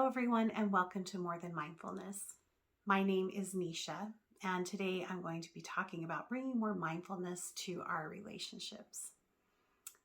Hello, everyone, and welcome to More Than Mindfulness. My name is Nesha, and today I'm going to be talking about bringing more mindfulness to our relationships.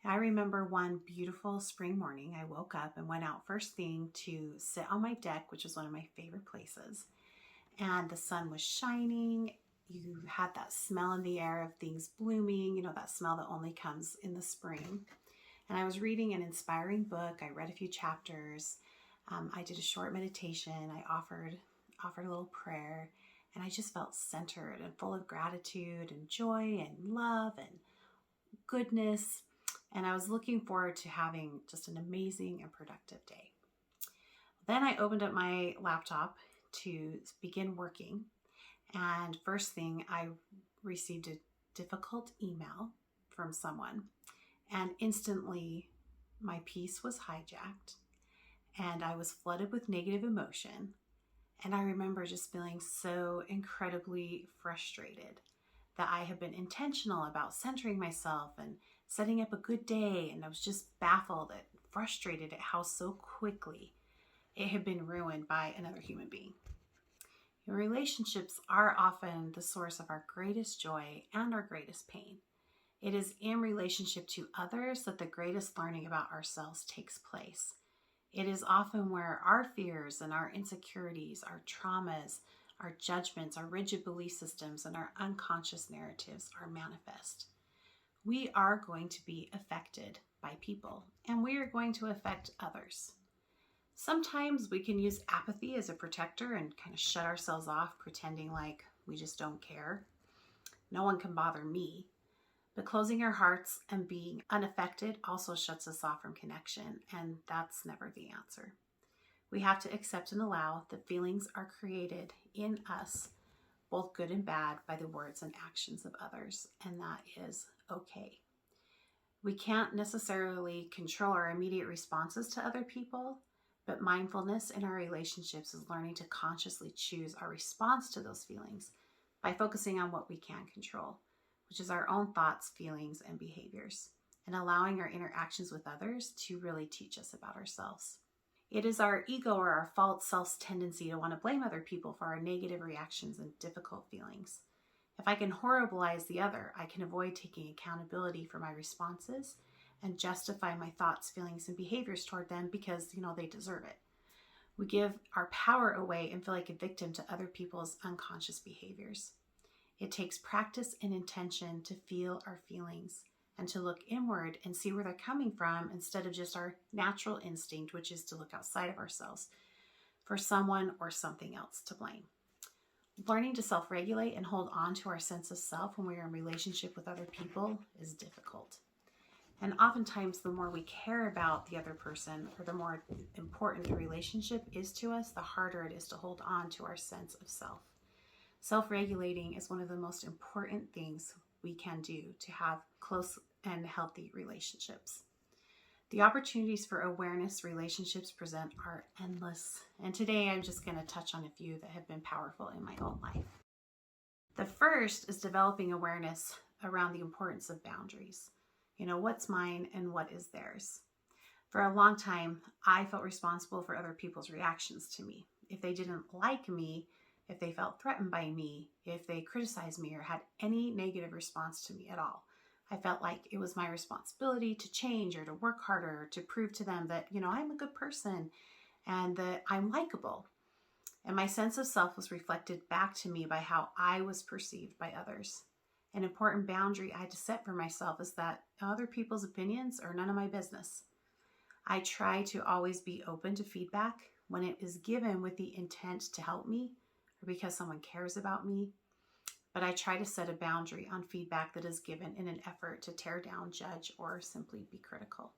I remember one beautiful spring morning, I woke up and went out first thing to sit on my deck, which is one of my favorite places. And the sun was shining. You had that smell in the air of things blooming, that smell that only comes in the spring. And I was reading an inspiring book. I read a few chapters. I did a short meditation. I offered a little prayer, and I just felt centered and full of gratitude and joy and love and goodness. And I was looking forward to having just an amazing and productive day. Then I opened up my laptop to begin working. And first thing, I received a difficult email from someone. And instantly, my peace was hijacked. And I was flooded with negative emotion. And I remember just feeling so incredibly frustrated that I had been intentional about centering myself and setting up a good day. And I was just baffled and frustrated at how so quickly it had been ruined by another human being. Relationships are often the source of our greatest joy and our greatest pain. It is in relationship to others that the greatest learning about ourselves takes place. It is often where our fears and our insecurities, our traumas, our judgments, our rigid belief systems, and our unconscious narratives are manifest. We are going to be affected by people, and we are going to affect others. Sometimes we can use apathy as a protector and kind of shut ourselves off, pretending like we just don't care. No one can bother me. But closing our hearts and being unaffected also shuts us off from connection, and that's never the answer. We have to accept and allow that feelings are created in us, both good and bad, by the words and actions of others, and that is okay. We can't necessarily control our immediate responses to other people, but mindfulness in our relationships is learning to consciously choose our response to those feelings by focusing on what we can control, which is our own thoughts, feelings, and behaviors, and allowing our interactions with others to really teach us about ourselves. It is our ego or our false self's tendency to want to blame other people for our negative reactions and difficult feelings. If I can horribilize the other, I can avoid taking accountability for my responses and justify my thoughts, feelings, and behaviors toward them because, they deserve it. We give our power away and feel like a victim to other people's unconscious behaviors. It takes practice and intention to feel our feelings and to look inward and see where they're coming from instead of just our natural instinct, which is to look outside of ourselves for someone or something else to blame. Learning to self-regulate and hold on to our sense of self when we are in relationship with other people is difficult. And oftentimes, the more we care about the other person or the more important the relationship is to us, the harder it is to hold on to our sense of self. Self-regulating is one of the most important things we can do to have close and healthy relationships. The opportunities for awareness relationships present are endless, and today I'm just going to touch on a few that have been powerful in my own life. The first is developing awareness around the importance of boundaries. What's mine and what is theirs. For a long time, I felt responsible for other people's reactions to me. If they didn't like me, if they felt threatened by me, if they criticized me or had any negative response to me at all, I felt like it was my responsibility to change or to work harder or to prove to them that, I'm a good person and that I'm likable. And my sense of self was reflected back to me by how I was perceived by others. An important boundary I had to set for myself is that other people's opinions are none of my business. I try to always be open to feedback when it is given with the intent to help me or because someone cares about me. But I try to set a boundary on feedback that is given in an effort to tear down, judge, or simply be critical.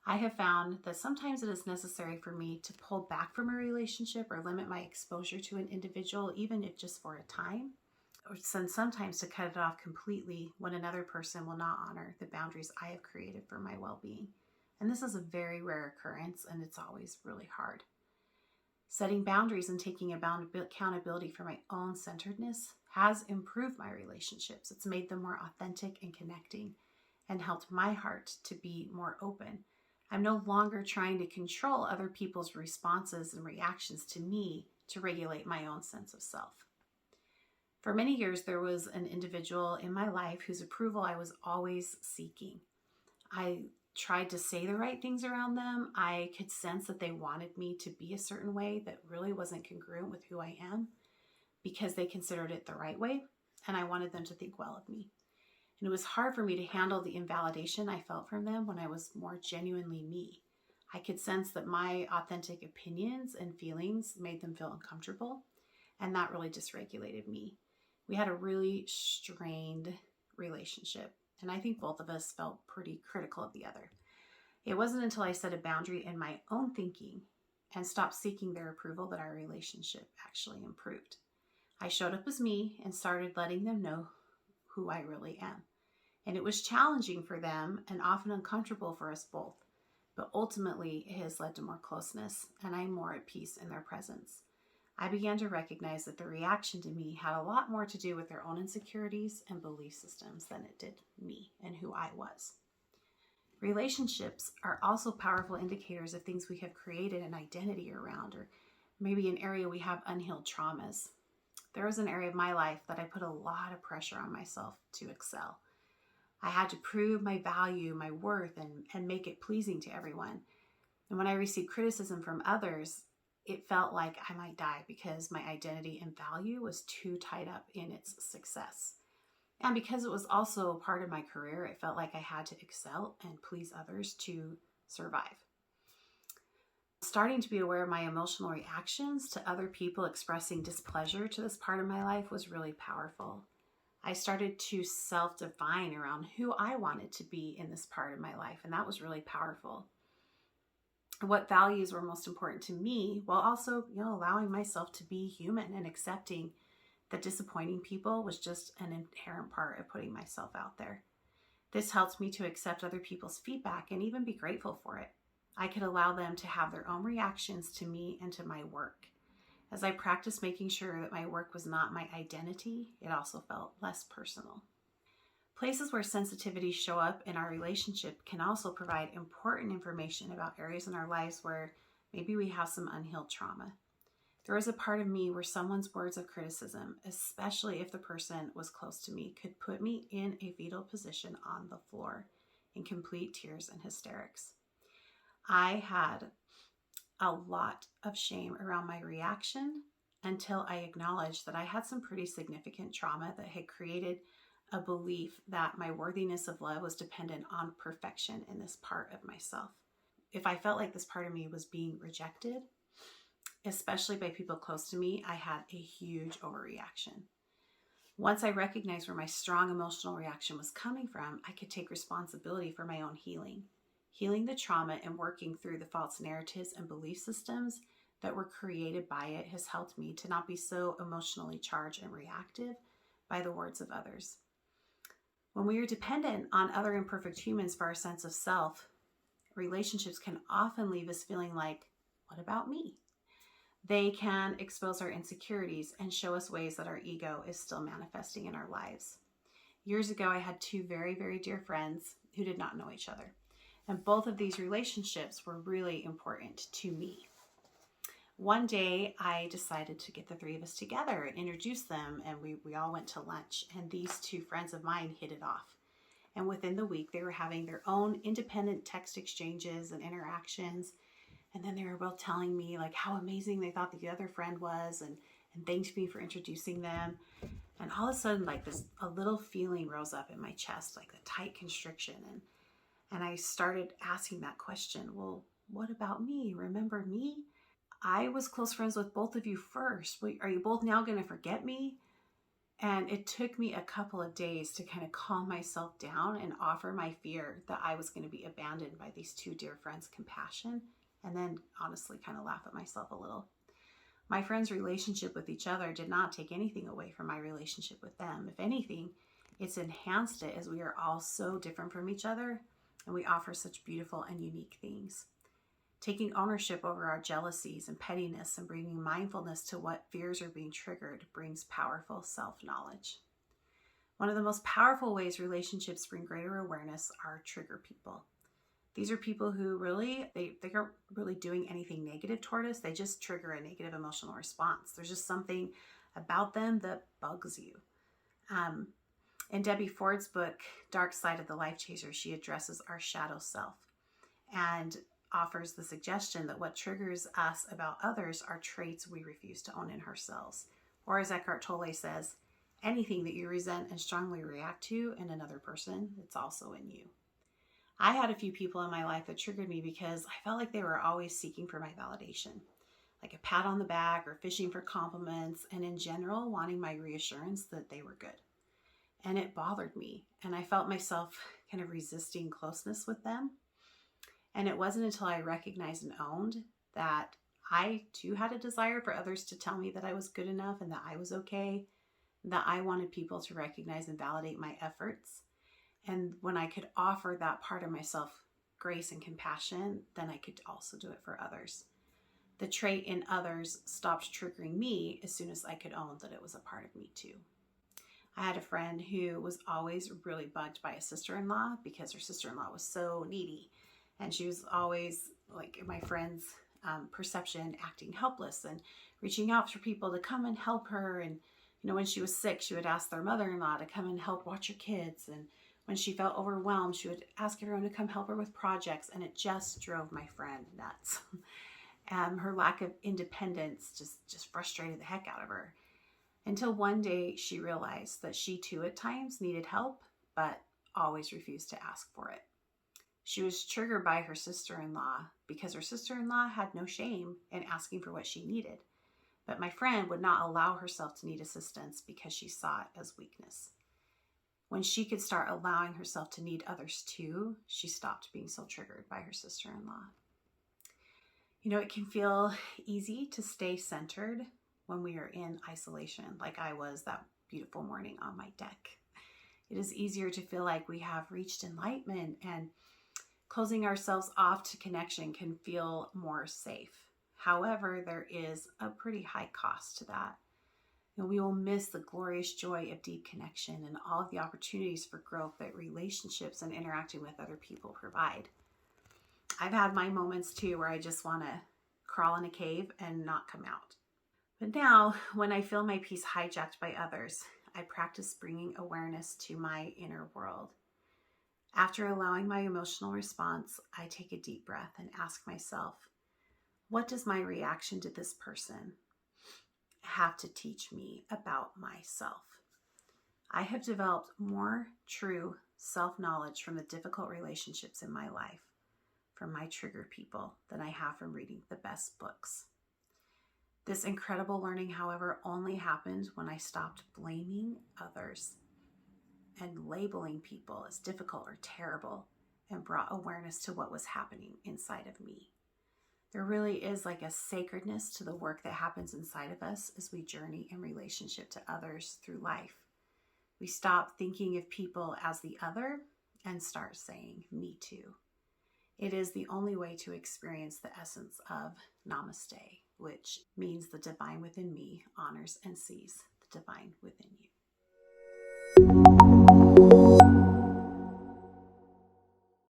I have found that sometimes it is necessary for me to pull back from a relationship or limit my exposure to an individual, even if just for a time, or sometimes to cut it off completely when another person will not honor the boundaries I have created for my well-being. And this is a very rare occurrence, and it's always really hard. Setting boundaries and taking accountability for my own centeredness has improved my relationships. It's made them more authentic and connecting and helped my heart to be more open I'm no longer trying to control other people's responses and reactions to me to regulate my own sense of self. For many years, there was an individual in my life whose approval I was always seeking. I tried to say the right things around them. I could sense that they wanted me to be a certain way that really wasn't congruent with who I am because they considered it the right way, and I wanted them to think well of me. And it was hard for me to handle the invalidation I felt from them when I was more genuinely me. I could sense that my authentic opinions and feelings made them feel uncomfortable, and that really dysregulated me. We had a really strained relationship, and I think both of us felt pretty critical of the other. It wasn't until I set a boundary in my own thinking and stopped seeking their approval that our relationship actually improved. I showed up as me and started letting them know who I really am. And it was challenging for them and often uncomfortable for us both. But ultimately, it has led to more closeness, and I'm more at peace in their presence. I began to recognize that the reaction to me had a lot more to do with their own insecurities and belief systems than it did me and who I was. Relationships are also powerful indicators of things we have created an identity around, or maybe an area we have unhealed traumas. There was an area of my life that I put a lot of pressure on myself to excel. I had to prove my value, my worth, and make it pleasing to everyone. And when I received criticism from others, it felt like I might die because my identity and value was too tied up in its success. And because it was also a part of my career, it felt like I had to excel and please others to survive. Starting to be aware of my emotional reactions to other people expressing displeasure to this part of my life was really powerful. I started to self-define around who I wanted to be in this part of my life, and that was really powerful. What values were most important to me, while also, allowing myself to be human and accepting that disappointing people was just an inherent part of putting myself out there. This helped me to accept other people's feedback and even be grateful for it. I could allow them to have their own reactions to me and to my work. As I practiced making sure that my work was not my identity, it also felt less personal. Places where sensitivities show up in our relationship can also provide important information about areas in our lives where maybe we have some unhealed trauma. There was a part of me where someone's words of criticism, especially if the person was close to me, could put me in a fetal position on the floor in complete tears and hysterics. I had a lot of shame around my reaction until I acknowledged that I had some pretty significant trauma that had created a belief that my worthiness of love was dependent on perfection in this part of myself. If I felt like this part of me was being rejected, especially by people close to me, I had a huge overreaction. Once I recognized where my strong emotional reaction was coming from, I could take responsibility for my own healing. Healing the trauma and working through the false narratives and belief systems that were created by it has helped me to not be so emotionally charged and reactive by the words of others. When we are dependent on other imperfect humans for our sense of self, relationships can often leave us feeling like, what about me? They can expose our insecurities and show us ways that our ego is still manifesting in our lives. Years ago, I had two very, very dear friends who did not know each other. And both of these relationships were really important to me. One day, I decided to get the three of us together and introduce them, and we all went to lunch. And these two friends of mine hit it off. And within the week, they were having their own independent text exchanges and interactions. And then they were both telling me like how amazing they thought the other friend was, and thanked me for introducing them. And all of a sudden, like a little feeling rose up in my chest, like a tight constriction. And I started asking that question, well, what about me? Remember me? I was close friends with both of you first. Are you both now going to forget me? And it took me a couple of days to kind of calm myself down and offer my fear that I was going to be abandoned by these two dear friends' compassion, and then honestly kind of laugh at myself a little. My friends' relationship with each other did not take anything away from my relationship with them. If anything, it's enhanced it, as we are all so different from each other and we offer such beautiful and unique things. Taking ownership over our jealousies and pettiness and bringing mindfulness to what fears are being triggered brings powerful self-knowledge. One of the most powerful ways relationships bring greater awareness are trigger people. These are people who really, they aren't really doing anything negative toward us. They just trigger a negative emotional response. There's just something about them that bugs you. In Debbie Ford's book, Dark Side of the Life Chaser, she addresses our shadow self and offers the suggestion that what triggers us about others are traits we refuse to own in ourselves. Or as Eckhart Tolle says, anything that you resent and strongly react to in another person, it's also in you. I had a few people in my life that triggered me because I felt like they were always seeking for my validation, like a pat on the back or fishing for compliments, and in general, wanting my reassurance that they were good. And it bothered me, and I felt myself kind of resisting closeness with them. And it wasn't until I recognized and owned that I too had a desire for others to tell me that I was good enough and that I was okay, that I wanted people to recognize and validate my efforts. And when I could offer that part of myself grace and compassion, then I could also do it for others. The trait in others stopped triggering me as soon as I could own that it was a part of me too. I had a friend who was always really bugged by a sister-in-law because her sister-in-law was so needy. And she was always, like in my friend's perception, acting helpless and reaching out for people to come and help her. And, when she was sick, she would ask their mother-in-law to come and help watch her kids. And when she felt overwhelmed, she would ask everyone to come help her with projects. And it just drove my friend nuts. Her lack of independence just frustrated the heck out of her. Until one day she realized that she too at times needed help, but always refused to ask for it. She was triggered by her sister-in-law because her sister-in-law had no shame in asking for what she needed. But my friend would not allow herself to need assistance because she saw it as weakness. When she could start allowing herself to need others too, she stopped being so triggered by her sister-in-law. It can feel easy to stay centered when we are in isolation, like I was that beautiful morning on my deck. It is easier to feel like we have reached enlightenment, and closing ourselves off to connection can feel more safe. However, there is a pretty high cost to that. We will miss the glorious joy of deep connection and all of the opportunities for growth that relationships and interacting with other people provide. I've had my moments too where I just want to crawl in a cave and not come out. But now, when I feel my peace hijacked by others, I practice bringing awareness to my inner world. After allowing my emotional response, I take a deep breath and ask myself, what does my reaction to this person have to teach me about myself? I have developed more true self-knowledge from the difficult relationships in my life, from my trigger people, than I have from reading the best books. This incredible learning, however, only happened when I stopped blaming others and labeling people as difficult or terrible and brought awareness to what was happening inside of me. There really is like a sacredness to the work that happens inside of us as we journey in relationship to others through life. We stop thinking of people as the other and start saying, me too. It is the only way to experience the essence of Namaste, which means the divine within me honors and sees the divine within you.